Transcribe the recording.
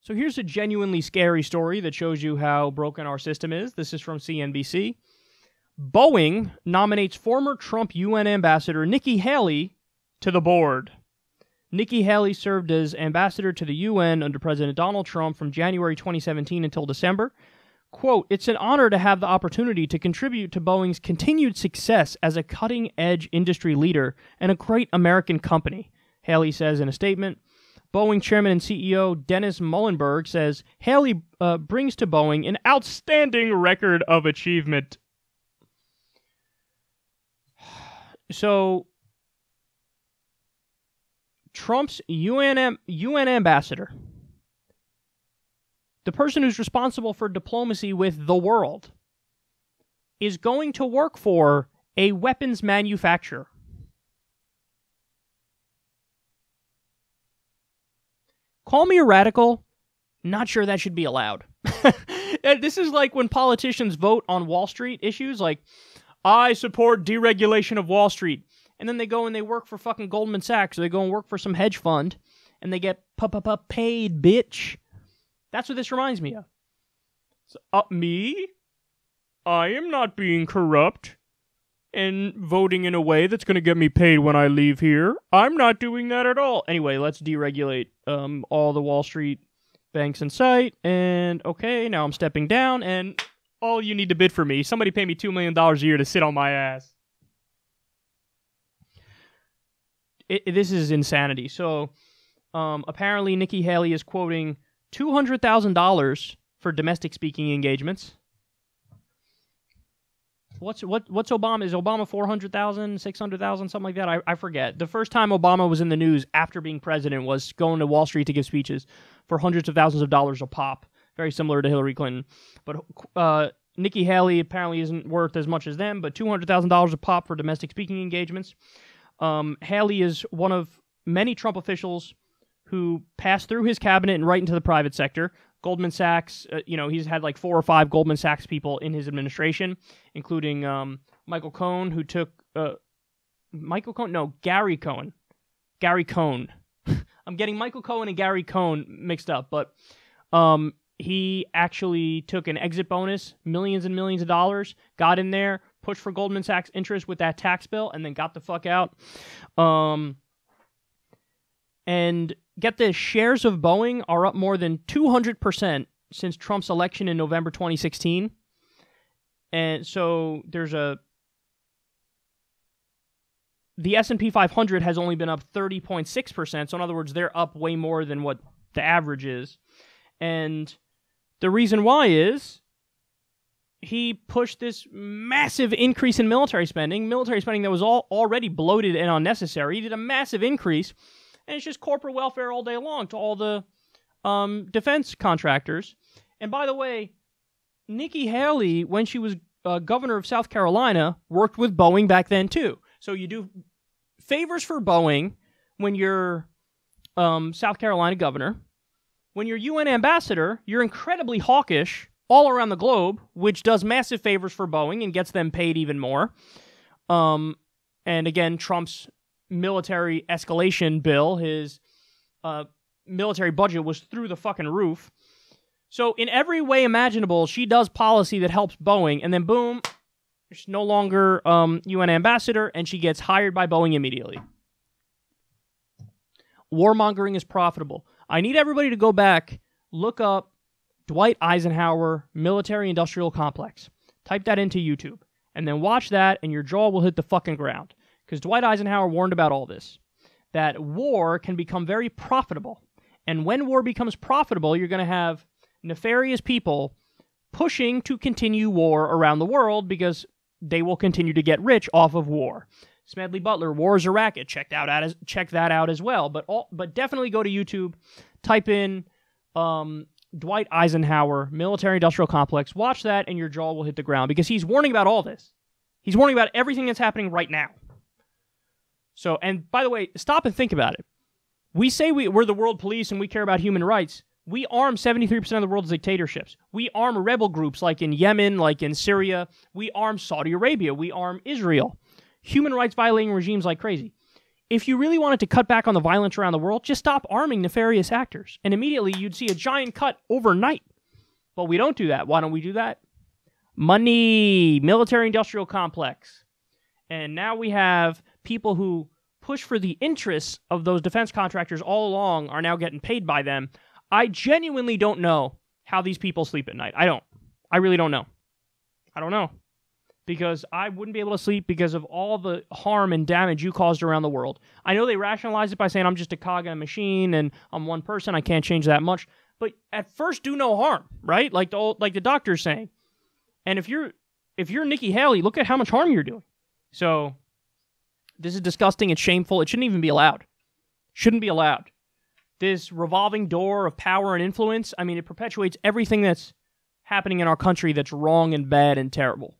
So here's a genuinely scary story that shows you how broken our system is. This is from CNBC. Boeing nominates former Trump UN ambassador Nikki Haley to the board. Nikki Haley served as ambassador to the UN under President Donald Trump from January 2017 until December. Quote, "It's an honor to have the opportunity to contribute to Boeing's continued success as a cutting-edge industry leader and a great American company," Haley says in a statement. Boeing Chairman and CEO Dennis Muilenburg says Haley brings to Boeing an outstanding record of achievement. So, Trump's UN ambassador, the person who's responsible for diplomacy with the world, is going to work for a weapons manufacturer. Call me a radical, not sure that should be allowed. This is like when politicians vote on Wall Street issues, like, I support deregulation of Wall Street. And then they go and they work for fucking Goldman Sachs, or they go and work for some hedge fund, and they get paid, bitch. That's what this reminds me of. So, me? I am not being corrupt and voting in a way that's going to get me paid when I leave here. I'm not doing that at all. Anyway, let's deregulate all the Wall Street banks in sight. And, okay, now I'm stepping down, and all you need to bid for me. Somebody pay me $2 million a year to sit on my ass. This is insanity. So, apparently Nikki Haley is quoting $200,000 for domestic speaking engagements. What's Obama? Is Obama 400,000, 600,000, something like that? I forget. The first time Obama was in the news after being president was going to Wall Street to give speeches for hundreds of thousands of dollars a pop. Very similar to Hillary Clinton. But Nikki Haley apparently isn't worth as much as them, but $200,000 a pop for domestic speaking engagements. Haley is one of many Trump officials who passed through his cabinet and right into the private sector. Goldman Sachs, he's had like 4 or 5 Goldman Sachs people in his administration, including Michael Cohen, who took... Gary Cohen. Gary Cohn. I'm getting Michael Cohen and Gary Cohn mixed up, but he actually took an exit bonus, millions and millions of dollars, got in there, pushed for Goldman Sachs interest with that tax bill, and then got the fuck out. And get this, shares of Boeing are up more than 200% since Trump's election in November 2016. And so there's the S&P 500 has only been up 30.6%. So in other words, they're up way more than what the average is. And the reason why is he pushed this massive increase in military spending that was already bloated and unnecessary. He did a massive increase, and it's just corporate welfare all day long to all the defense contractors. And by the way, Nikki Haley, when she was governor of South Carolina, worked with Boeing back then too. So you do favors for Boeing when you're South Carolina governor. When you're UN ambassador, you're incredibly hawkish all around the globe, which does massive favors for Boeing and gets them paid even more. And again, Trump's military escalation bill, his military budget was through the fucking roof. So in every way imaginable, she does policy that helps Boeing, and then boom, she's no longer UN ambassador, and she gets hired by Boeing immediately. Warmongering is profitable. I need everybody to go back, look up Dwight Eisenhower military-industrial complex. Type that into YouTube, and then watch that, and your jaw will hit the fucking ground. Because Dwight Eisenhower warned about all this, that war can become very profitable. And when war becomes profitable, you're going to have nefarious people pushing to continue war around the world because they will continue to get rich off of war. Smedley Butler, War is a Racket. Check that out as well. But definitely go to YouTube, type in Dwight Eisenhower military-industrial complex. Watch that, and your jaw will hit the ground because he's warning about all this. He's warning about everything that's happening right now. So, and by the way, stop and think about it. We say we're the world police and we care about human rights. We arm 73% of the world's dictatorships. We arm rebel groups like in Yemen, like in Syria. We arm Saudi Arabia. We arm Israel. Human rights violating regimes like crazy. if you really wanted to cut back on the violence around the world, just stop arming nefarious actors. And immediately you'd see a giant cut overnight. But we don't do that. Why don't we do that? Money, military-industrial complex. And now we have people who push for the interests of those defense contractors all along are now getting paid by them. I genuinely don't know how these people sleep at night. I don't. I really don't know. I don't know. Because I wouldn't be able to sleep because of all the harm and damage you caused around the world. I know they rationalize it by saying I'm just a cog in a machine and I'm one person. I can't change that much. But at first, do no harm, right? Like the doctor's saying. And if you're Nikki Haley, look at how much harm you're doing. So this is disgusting. It's shameful. It shouldn't even be allowed. Shouldn't be allowed. This revolving door of power and influence, I mean, it perpetuates everything that's happening in our country that's wrong and bad and terrible.